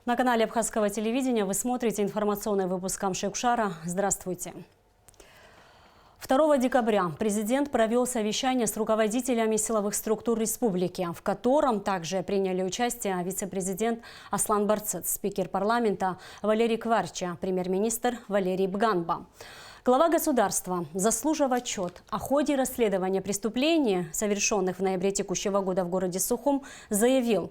На канале Абхазского телевидения вы смотрите информационный выпуск Камши-Кушара. Здравствуйте. 2 декабря президент провел совещание с руководителями силовых структур республики, в котором также приняли участие вице-президент Аслан Барцыц, спикер парламента Валерий Кварча, премьер-министр Валерий Бганба. Глава государства, заслужив отчет о ходе расследования преступлений, совершенных в ноябре текущего года в городе Сухум, заявил,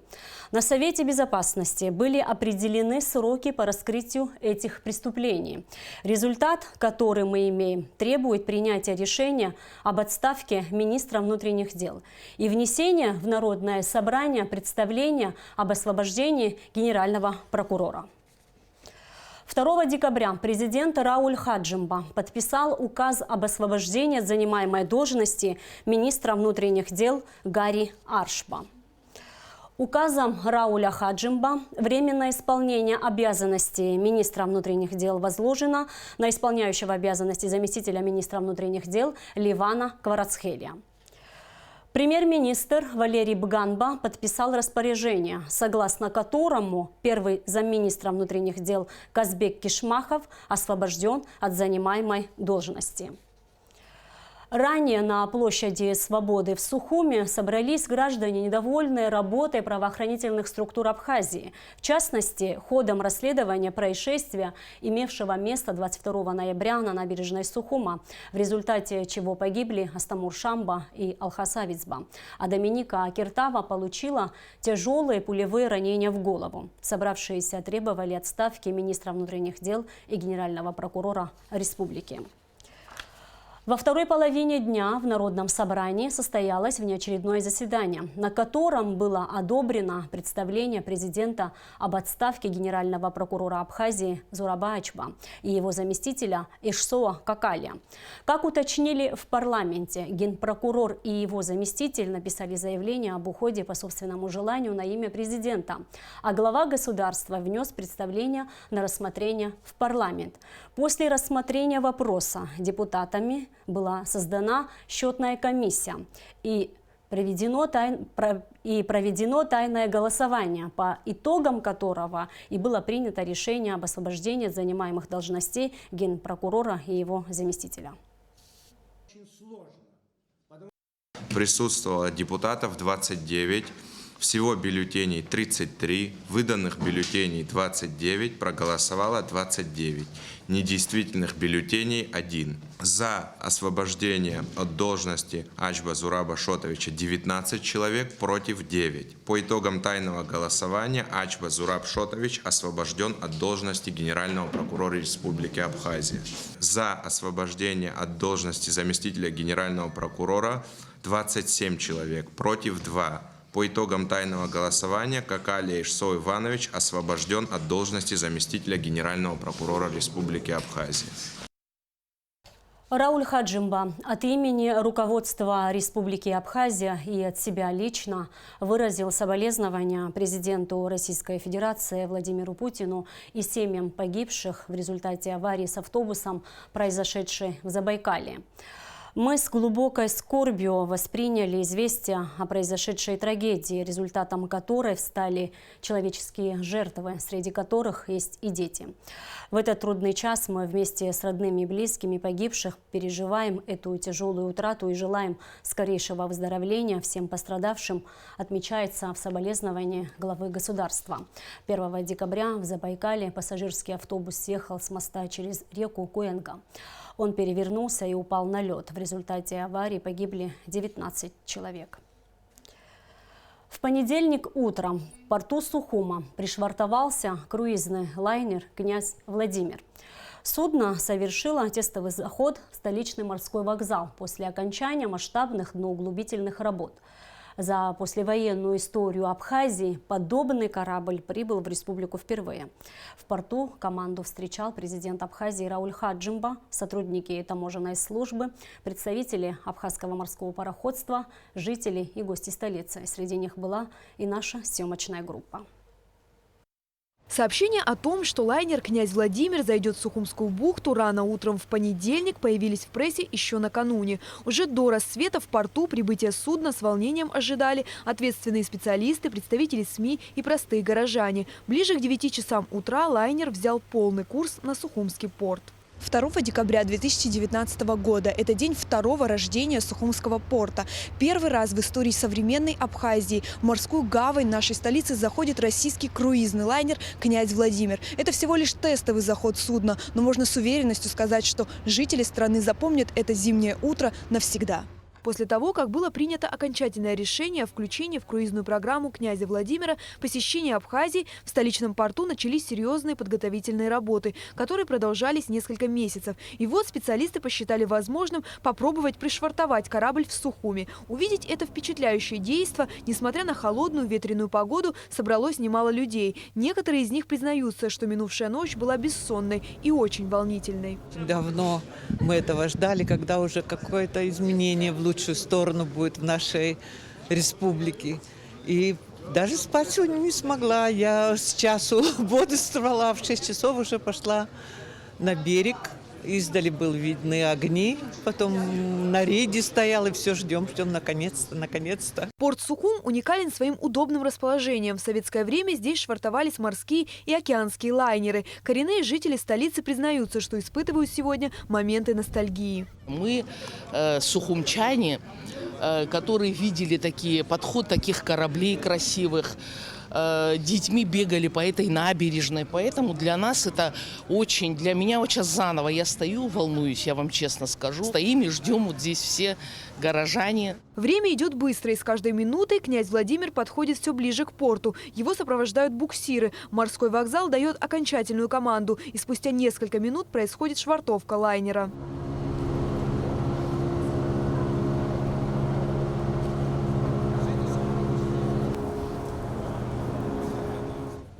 на Совете Безопасности были определены сроки по раскрытию этих преступлений. Результат, который мы имеем, требует принятия решения об отставке министра внутренних дел и внесения в Народное собрание представления об освобождении генерального прокурора. 2 декабря президент Рауль Хаджимба подписал указ об освобождении от занимаемой должности министра внутренних дел Гари Аршба. Указом Рауля Хаджимба временное исполнение обязанностей министра внутренних дел возложено на исполняющего обязанности заместителя министра внутренних дел Ливана Кварацхелия. Премьер-министр Валерий Бганба подписал распоряжение, согласно которому первый замминистра внутренних дел Казбек Кишмахов освобожден от занимаемой должности. Ранее на площади Свободы в Сухуме собрались граждане, недовольные работой правоохранительных структур Абхазии. В частности, ходом расследования происшествия, имевшего место 22 ноября на набережной Сухума, в результате чего погибли Астамур Шамба и Алхаса Вицба. А Доминика Киртава получила тяжелые пулевые ранения в голову. Собравшиеся требовали отставки министра внутренних дел и генерального прокурора республики. Во второй половине дня в Народном собрании состоялось внеочередное заседание, на котором было одобрено представление президента об отставке генерального прокурора Абхазии Зураба Ачба и его заместителя Ишсоа Какалия. Как уточнили в парламенте, генпрокурор и его заместитель написали заявление об уходе по собственному желанию на имя президента, а глава государства внес представление на рассмотрение в парламент. После рассмотрения вопроса депутатами была создана счетная комиссия и проведено тайное голосование, по итогам которого и было принято решение об освобождении от занимаемых должностей генпрокурора и его заместителя. Присутствовало депутатов 29, всего бюллетеней 33, выданных бюллетеней 29, проголосовало 29, недействительных бюллетеней 1. За освобождение от должности Ачба Зураба Шотовича 19 человек, против 9. По итогам тайного голосования Ачба Зураб Шотович освобожден от должности генерального прокурора Республики Абхазия. За освобождение от должности заместителя генерального прокурора 27 человек, против 2. По итогам тайного голосования Какалия Ишсо Иванович освобожден от должности заместителя генерального прокурора Республики Абхазия. Рауль Хаджимба от имени руководства Республики Абхазия и от себя лично выразил соболезнования президенту Российской Федерации Владимиру Путину и семьям погибших в результате аварии с автобусом, произошедшей в Забайкалье. Мы с глубокой скорбью восприняли известие о произошедшей трагедии, результатом которой стали человеческие жертвы, среди которых есть и дети. В этот трудный час мы вместе с родными и близкими погибших переживаем эту тяжелую утрату и желаем скорейшего выздоровления всем пострадавшим, отмечается в соболезновании главы государства. 1 декабря в Забайкалье пассажирский автобус съехал с моста через реку Куэнга. Он перевернулся и упал на лед. В результате аварии погибли 19 человек. В понедельник утром в порту Сухума пришвартовался круизный лайнер «Князь Владимир». Судно совершило тестовый заход в столичный морской вокзал после окончания масштабных дноуглубительных работ. За послевоенную историю Абхазии подобный корабль прибыл в республику впервые. В порту команду встречал президент Абхазии Рауль Хаджимба, сотрудники таможенной службы, представители Абхазского морского пароходства, жители и гости столицы. Среди них была и наша съемочная группа. Сообщения о том, что лайнер «Князь Владимир» зайдет в Сухумскую бухту рано утром в понедельник, появились в прессе еще накануне. Уже до рассвета в порту прибытия судна с волнением ожидали ответственные специалисты, представители СМИ и простые горожане. Ближе к 9 часам утра лайнер взял полный курс на Сухумский порт. 2 декабря 2019 года – это день второго рождения Сухумского порта. Первый раз в истории современной Абхазии в морскую гавань нашей столицы заходит российский круизный лайнер «Князь Владимир». Это всего лишь тестовый заход судна, но можно с уверенностью сказать, что жители страны запомнят это зимнее утро навсегда. После того, как было принято окончательное решение о включении в круизную программу «Князя Владимира» посещения Абхазии, в столичном порту начались серьезные подготовительные работы, которые продолжались несколько месяцев. И вот специалисты посчитали возможным попробовать пришвартовать корабль в Сухуми. Увидеть это впечатляющее действо, несмотря на холодную ветреную погоду, собралось немало людей. Некоторые из них признаются, что минувшая ночь была бессонной и очень волнительной. Давно мы этого ждали, когда уже какое-то изменение в лучшую сторону будет в нашей республике. И даже спать сегодня не смогла. Я с часу бодрствовала, в 6 часов уже пошла на берег. Издали были видны огни, потом на рейде стоял, и все ждем, наконец-то. Порт Сухум уникален своим удобным расположением. В советское время здесь швартовались морские и океанские лайнеры. Коренные жители столицы признаются, что испытывают сегодня моменты ностальгии. Мы сухумчане, которые видели подход таких кораблей красивых, детьми бегали по этой набережной, поэтому для нас это для меня очень заново. Я стою, волнуюсь, я вам честно скажу. Стоим и ждем вот здесь все горожане. Время идет быстро, и с каждой минутой «Князь Владимир» подходит все ближе к порту. Его сопровождают буксиры. Морской вокзал дает окончательную команду, и спустя несколько минут происходит швартовка лайнера.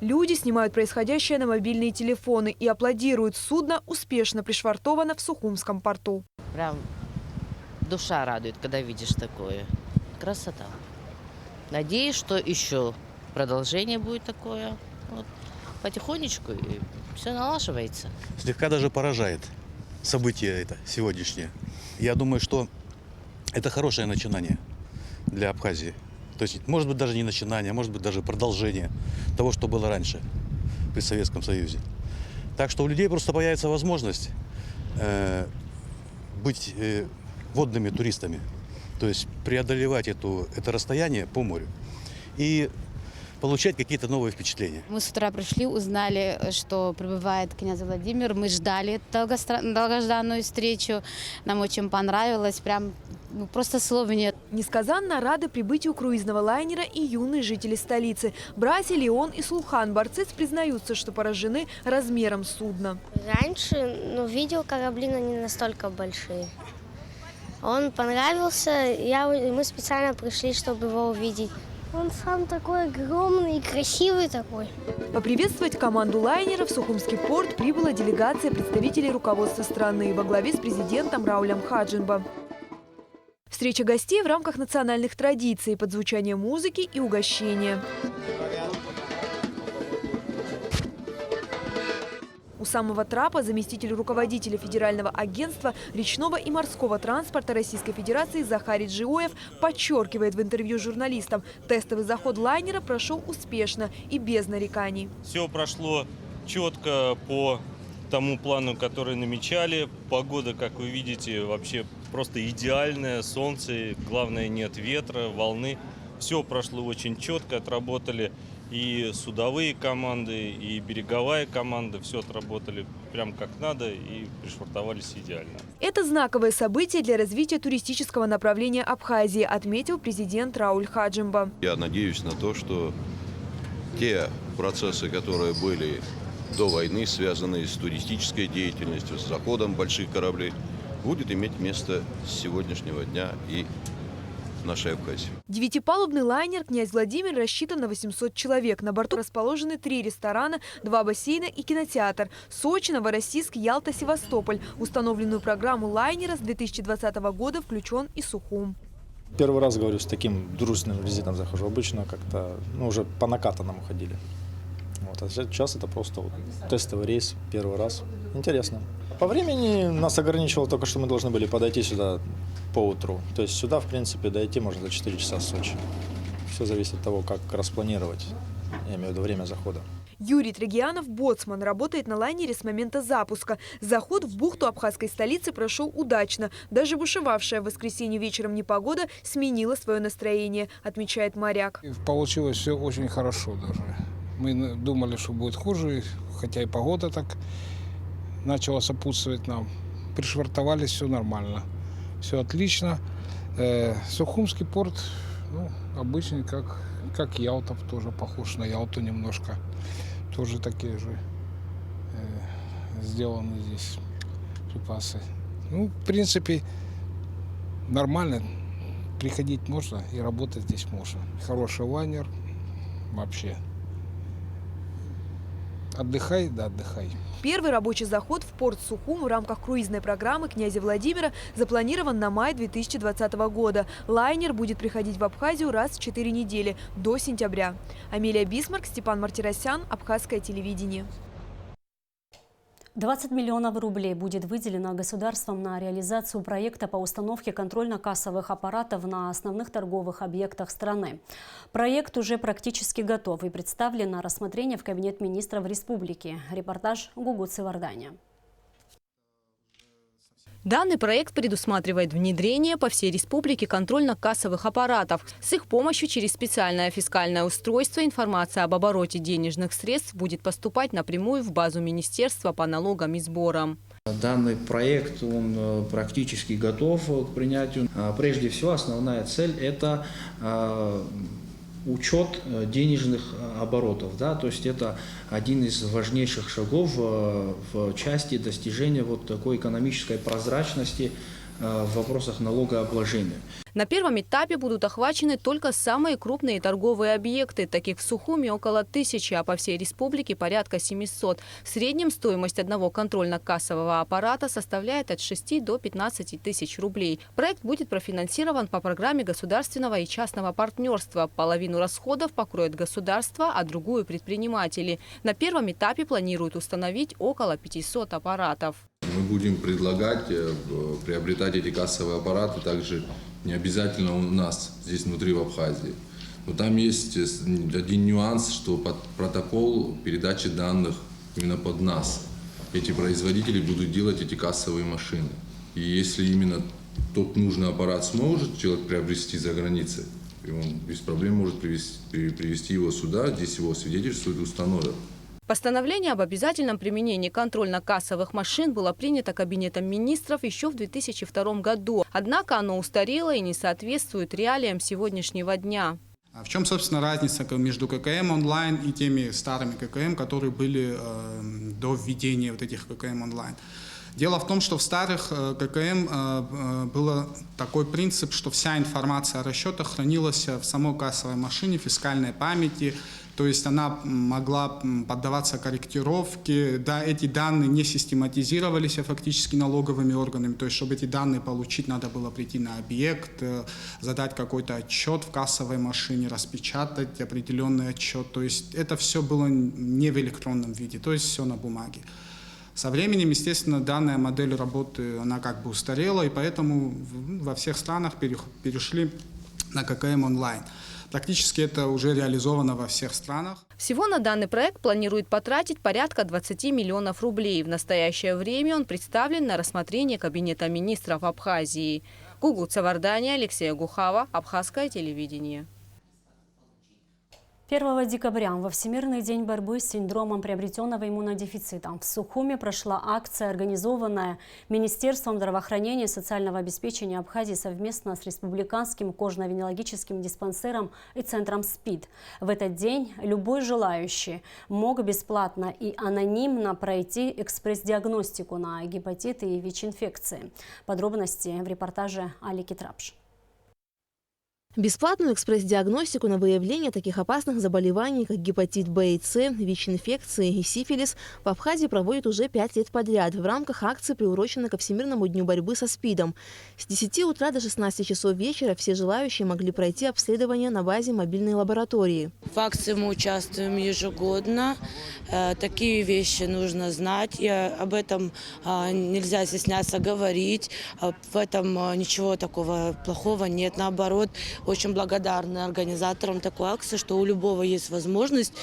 Люди снимают происходящее на мобильные телефоны и аплодируют. Судно успешно пришвартовано в Сухумском порту. Прям душа радует, когда видишь такое. Красота. Надеюсь, что еще продолжение будет такое. Вот. Потихонечку и все налаживается. Слегка даже поражает событие это сегодняшнее. Я думаю, что это хорошее начинание для Абхазии. То есть, может быть, даже не начинание, может быть, даже продолжение того, что было раньше при Советском Союзе. Так что у людей просто появится возможность быть водными туристами, то есть преодолевать это расстояние по морю и получать какие-то новые впечатления. Мы с утра пришли, узнали, что прибывает князь Владимир. Мы ждали долгожданную встречу. Нам очень понравилось. Прям просто слов нет. Несказанно рады прибытию круизного лайнера и юные жители столицы. Братья Леон и Сулхан Барцец признаются, что поражены размером судна. Раньше видел корабли, но не настолько большие. Он понравился, мы специально пришли, чтобы его увидеть. Он сам такой огромный и красивый такой. Поприветствовать команду лайнера в Сухумский порт прибыла делегация представителей руководства страны во главе с президентом Раулем Хаджимбо. Встреча гостей в рамках национальных традиций под звучание музыки и угощения. У самого трапа заместитель руководителя Федерального агентства речного и морского транспорта Российской Федерации Захарий Джиоев подчеркивает в интервью журналистам, тестовый заход лайнера прошел успешно и без нареканий. Все прошло четко по тому плану, который намечали. Погода, как вы видите, вообще просто идеальная. Солнце, главное, нет ветра, волны. Все прошло очень четко, отработали и судовые команды, и береговая команда. Все отработали прям как надо и пришвартовались идеально. Это знаковое событие для развития туристического направления Абхазии, отметил президент Рауль Хаджимбо. Я надеюсь на то, что те процессы, которые были до войны, связанные с туристической деятельностью, с заходом больших кораблей, будет иметь место с сегодняшнего дня и нашей Абхазии. 9-палубный лайнер «Князь Владимир» рассчитан на 800 человек. На борту расположены 3 ресторана, 2 бассейна и кинотеатр. Сочи, Новороссийск, Ялта, Севастополь. В установленную программу лайнера с 2020 года включен и Сухум. Первый раз, говорю, с таким дружественным визитом захожу. Обычно как-то уже по накатанному ходили. Вот. А сейчас это просто вот тестовый рейс, первый раз. Интересно. По времени нас ограничивало только, что мы должны были подойти сюда по утру. То есть сюда, в принципе, дойти можно за 4 часа в Сочи. Все зависит от того, как распланировать, я имею в виду время захода. Юрий Трегианов, боцман, работает на лайнере с момента запуска. Заход в бухту абхазской столицы прошел удачно. Даже бушевавшая в воскресенье вечером непогода сменила свое настроение, отмечает моряк. Получилось все очень хорошо даже. Мы думали, что будет хуже, хотя и погода так начала сопутствовать нам. Пришвартовались, все нормально, все отлично. Сухумский порт, обычный, как Ялта, тоже похож на Ялту немножко. Тоже такие же сделаны здесь припасы. В принципе, нормально. Приходить можно и работать здесь можно. Хороший лайнер вообще. Отдыхай, да отдыхай. Первый рабочий заход в порт Сухум в рамках круизной программы князя Владимира запланирован на май 2020 года. Лайнер будет приходить в Абхазию раз в 4 недели, до сентября. Амелия Бисмарк, Степан Мартиросян, Абхазское телевидение. 20 миллионов рублей будет выделено государством на реализацию проекта по установке контрольно-кассовых аппаратов на основных торговых объектах страны. Проект уже практически готов и представлен на рассмотрение в Кабинет министров республики. Репортаж Гугут Севарданя. Данный проект предусматривает внедрение по всей республике контрольно-кассовых аппаратов. С их помощью через специальное фискальное устройство информация об обороте денежных средств будет поступать напрямую в базу Министерства по налогам и сборам. Данный проект он практически готов к принятию. Прежде всего, основная цель – это учет денежных оборотов, то есть это один из важнейших шагов в части достижения вот такой экономической прозрачности в вопросах налогообложения. На первом этапе будут охвачены только самые крупные торговые объекты. Таких в Сухуме около 1000, а по всей республике порядка 700. В среднем стоимость одного контрольно-кассового аппарата составляет от 6 до 15 тысяч рублей. Проект будет профинансирован по программе государственного и частного партнерства. Половину расходов покроет государство, а другую – предприниматели. На первом этапе планируют установить около 500 аппаратов. Мы будем предлагать приобретать эти кассовые аппараты также не обязательно у нас, здесь внутри в Абхазии. Но там есть один нюанс, что под протокол передачи данных именно под нас эти производители будут делать эти кассовые машины. И если именно тот нужный аппарат сможет человек приобрести за границей, и он без проблем может привезти его сюда, здесь его свидетельствуют и установят. Постановление об обязательном применении контрольно-кассовых машин было принято Кабинетом министров еще в 2002 году. Однако оно устарело и не соответствует реалиям сегодняшнего дня. В чем, собственно, разница между ККМ онлайн и теми старыми ККМ, которые были до введения вот этих ККМ онлайн? Дело в том, что в старых ККМ был такой принцип, что вся информация о расчетах хранилась в самой кассовой машине, в фискальной памяти. То есть она могла поддаваться корректировке, эти данные не систематизировались фактически налоговыми органами, то есть чтобы эти данные получить, надо было прийти на объект, задать какой-то отчет в кассовой машине, распечатать определенный отчет, то есть это все было не в электронном виде, то есть все на бумаге. Со временем, естественно, данная модель работы, она как бы устарела, и поэтому во всех странах перешли на ККМ онлайн. Практически это уже реализовано во всех странах. Всего на данный проект планируют потратить порядка 20 миллионов рублей. В настоящее время он представлен на рассмотрение Кабинета министров Абхазии. Гугут Севарданя, Алексей Гухава, Абхазское телевидение. 1 декабря во Всемирный день борьбы с синдромом приобретенного иммунодефицита в Сухуме прошла акция, организованная Министерством здравоохранения и социального обеспечения Абхазии совместно с Республиканским кожно-венерологическим диспансером и центром СПИД. В этот день любой желающий мог бесплатно и анонимно пройти экспресс-диагностику на гепатиты и ВИЧ-инфекции. Подробности в репортаже Али Китрапш. Бесплатную экспресс-диагностику на выявление таких опасных заболеваний, как гепатит Б и С, ВИЧ-инфекции и сифилис, в Абхазии проводят уже 5 лет подряд в рамках акции, приуроченной ко Всемирному дню борьбы со СПИДом. С 10 утра до 16 часов вечера все желающие могли пройти обследование на базе мобильной лаборатории. В акции мы участвуем ежегодно. Такие вещи нужно знать. И об этом нельзя стесняться говорить. В этом ничего такого плохого нет. Наоборот, очень благодарны организаторам такой акции, что у любого есть возможность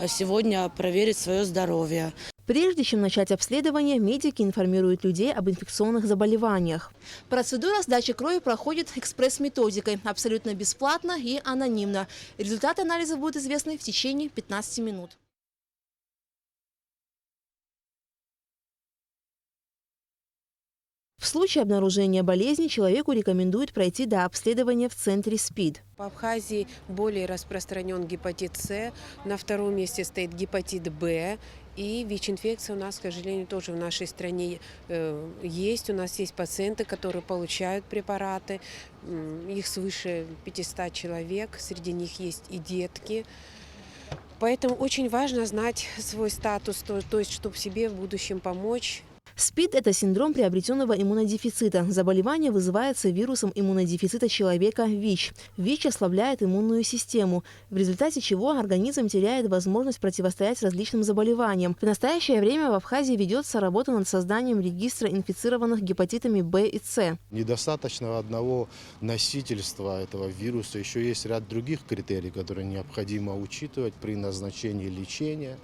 сегодня проверить свое здоровье. Прежде чем начать обследование, медики информируют людей об инфекционных заболеваниях. Процедура сдачи крови проходит экспресс-методикой, абсолютно бесплатно и анонимно. Результаты анализа будут известны в течение 15 минут. В случае обнаружения болезни человеку рекомендуют пройти до обследования в центре СПИД. В Абхазии более распространен гепатит С, на втором месте стоит гепатит Б. И ВИЧ-инфекция у нас, к сожалению, тоже в нашей стране есть. У нас есть пациенты, которые получают препараты. Их свыше 500 человек, среди них есть и детки. Поэтому очень важно знать свой статус, то есть чтобы себе в будущем помочь. СПИД – это синдром приобретенного иммунодефицита. Заболевание вызывается вирусом иммунодефицита человека ВИЧ. ВИЧ ослабляет иммунную систему, в результате чего организм теряет возможность противостоять различным заболеваниям. В настоящее время в Абхазии ведется работа над созданием регистра инфицированных гепатитами Б и С. Недостаточно одного носительства этого вируса. Еще есть ряд других критерий, которые необходимо учитывать при назначении лечения.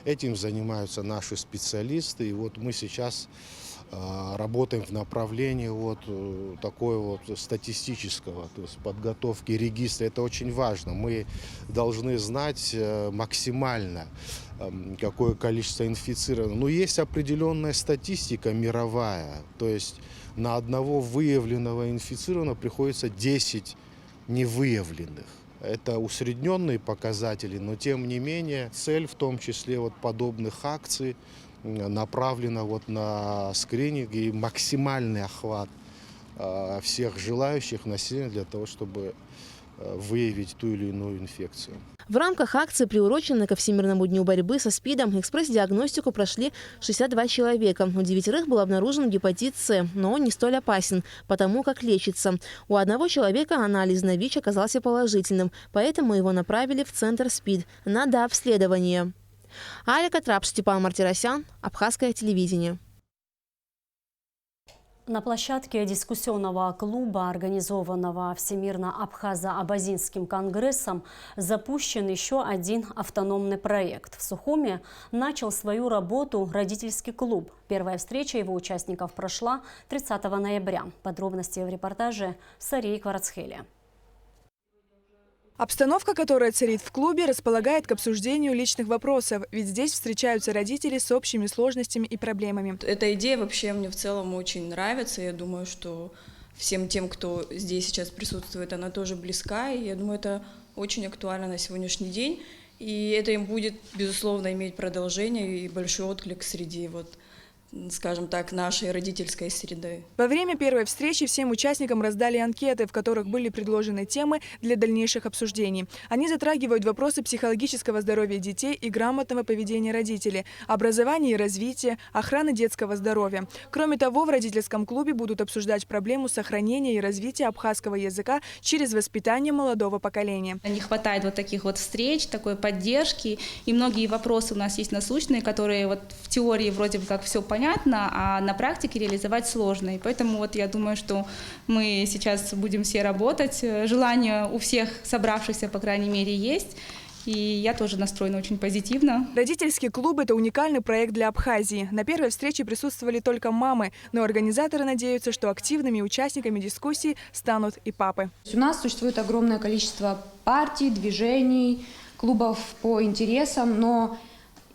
Этим занимаются наши специалисты. И вот мы сейчас работаем в направлении такой статистического, то есть подготовки регистра. Это очень важно. Мы должны знать максимально, какое количество инфицированных. Но есть определенная статистика мировая. То есть на одного выявленного инфицированного приходится 10 невыявленных. Это усредненные показатели, но тем не менее цель в том числе подобных акций направлена на скрининг и максимальный охват всех желающих населения для того, чтобы выявить ту или иную инфекцию. В рамках акции, приуроченной ко Всемирному дню борьбы со СПИДом, экспресс-диагностику прошли 62 человека. У 9 был обнаружен гепатит С, но он не столь опасен, потому как лечится. У одного человека анализ на ВИЧ оказался положительным, поэтому его направили в центр СПИД на дообследование. Аля Катрап, Степан Мартиросян, Абхазское телевидение. На площадке дискуссионного клуба, организованного Всемирно-Абхазо-Абазинским конгрессом, запущен еще один автономный проект. В Сухуме начал свою работу родительский клуб. Первая встреча его участников прошла 30 ноября. Подробности в репортаже Сарии Кварцхели. Обстановка, которая царит в клубе, располагает к обсуждению личных вопросов, ведь здесь встречаются родители с общими сложностями и проблемами. Эта идея вообще мне в целом очень нравится. Я думаю, что всем тем, кто здесь сейчас присутствует, она тоже близка. И я думаю, это очень актуально на сегодняшний день. И это им будет, безусловно, иметь продолжение и большой отклик среди скажем так, нашей родительской среды. Во время первой встречи всем участникам раздали анкеты, в которых были предложены темы для дальнейших обсуждений. Они затрагивают вопросы психологического здоровья детей и грамотного поведения родителей, образования и развития, охраны детского здоровья. Кроме того, в родительском клубе будут обсуждать проблему сохранения и развития абхазского языка через воспитание молодого поколения. Не хватает таких встреч, такой поддержки, и многие вопросы у нас есть насущные, которые в теории вроде бы как все понятно, а на практике реализовать сложно. И поэтому я думаю, что мы сейчас будем все работать. Желание у всех собравшихся, по крайней мере, есть. И я тоже настроена очень позитивно. Родительский клуб – это уникальный проект для Абхазии. На первой встрече присутствовали только мамы, но организаторы надеются, что активными участниками дискуссий станут и папы. У нас существует огромное количество партий, движений, клубов по интересам, но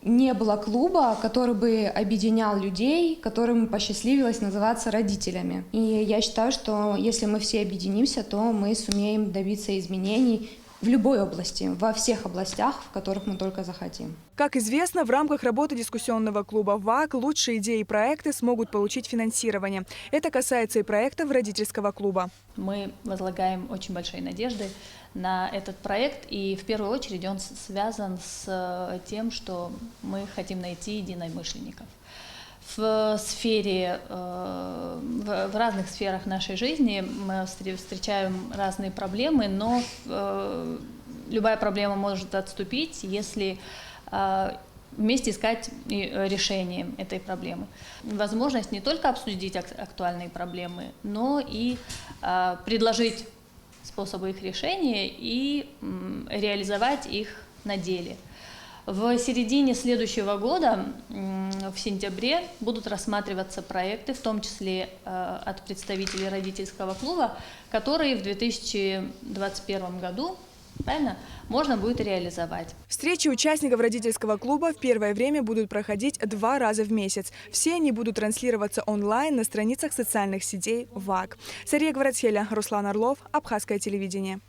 не было клуба, который бы объединял людей, которым посчастливилось называться родителями. И я считаю, что если мы все объединимся, то мы сумеем добиться изменений в любой области, во всех областях, в которых мы только захотим. Как известно, в рамках работы дискуссионного клуба ВАК лучшие идеи и проекты смогут получить финансирование. Это касается и проектов родительского клуба. Мы возлагаем очень большие надежды на этот проект, и в первую очередь он связан с тем, что мы хотим найти единомышленников. В разных сферах нашей жизни мы встречаем разные проблемы, но любая проблема может отступить, если вместе искать решение этой проблемы. Возможность не только обсудить актуальные проблемы, но и предложить способы их решения и реализовать их на деле. В середине следующего года, в сентябре, будут рассматриваться проекты, в том числе от представителей родительского клуба, которые в 2021 году, правильно, можно будет реализовать. Встречи участников родительского клуба в первое время будут проходить 2 раза в месяц. Все они будут транслироваться онлайн на страницах социальных сетей ВАК. Сария Гваратхеля, Руслан Орлов, Абхазское телевидение.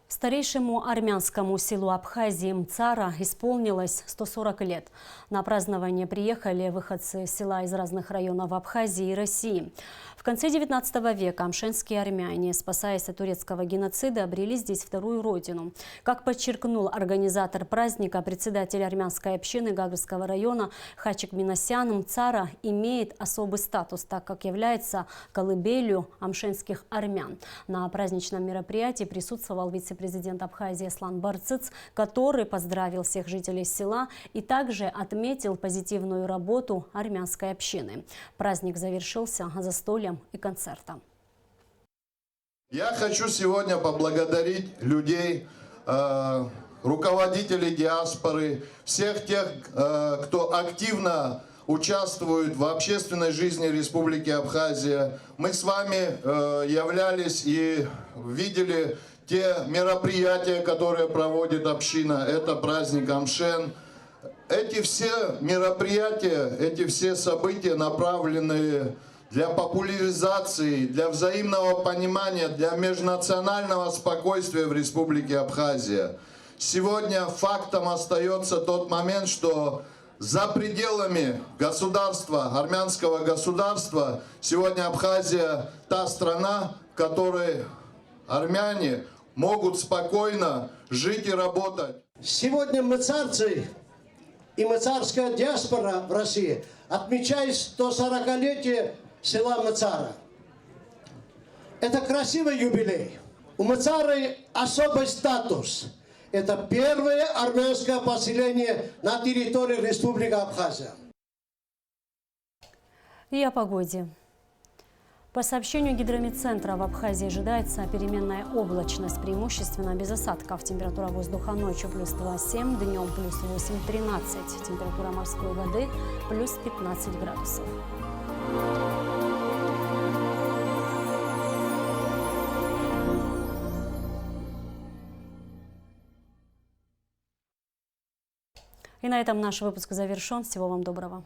Старейшему армянскому селу Абхазии Мцара исполнилось 140 лет. На празднование приехали выходцы села из разных районов Абхазии и России. В конце XIX века мшенские армяне, спасаясь от турецкого геноцида, обрели здесь вторую родину. Как подчеркнул организатор праздника, председатель армянской общины Гагрского района Хачик Минасян, Мцара имеет особый статус, так как является колыбелью амшенских армян. На праздничном мероприятии присутствовал вице-президент Абхазии Аслан Барцыц, который поздравил всех жителей села и также отметил позитивную работу армянской общины. Праздник завершился застольем и концертом. Я хочу сегодня поблагодарить людей, руководителей диаспоры, всех тех, кто активно участвует в общественной жизни Республики Абхазия. Мы с вами являлись и видели те мероприятия, которые проводит община. Это праздник Амшен. Эти все мероприятия, эти все события направлены для популяризации, для взаимного понимания, для межнационального спокойствия в Республике Абхазия. Сегодня фактом остается тот момент, что за пределами государства, армянского государства, сегодня Абхазия та страна, в которой армяне могут спокойно жить и работать. Сегодня мыцарцы и мыцарская диаспора в России отмечают 140-летие села Мыцара. Это красивый юбилей. У Мыцары особый статус. Это первое армянское поселение на территории Республики Абхазия. И о погоде. По сообщению гидрометцентра, в Абхазии ожидается переменная облачность, преимущественно без осадков. Температура воздуха ночью плюс 2,7, днем плюс 8,13. Температура морской воды плюс 15 градусов. И на этом наш выпуск завершен. Всего вам доброго.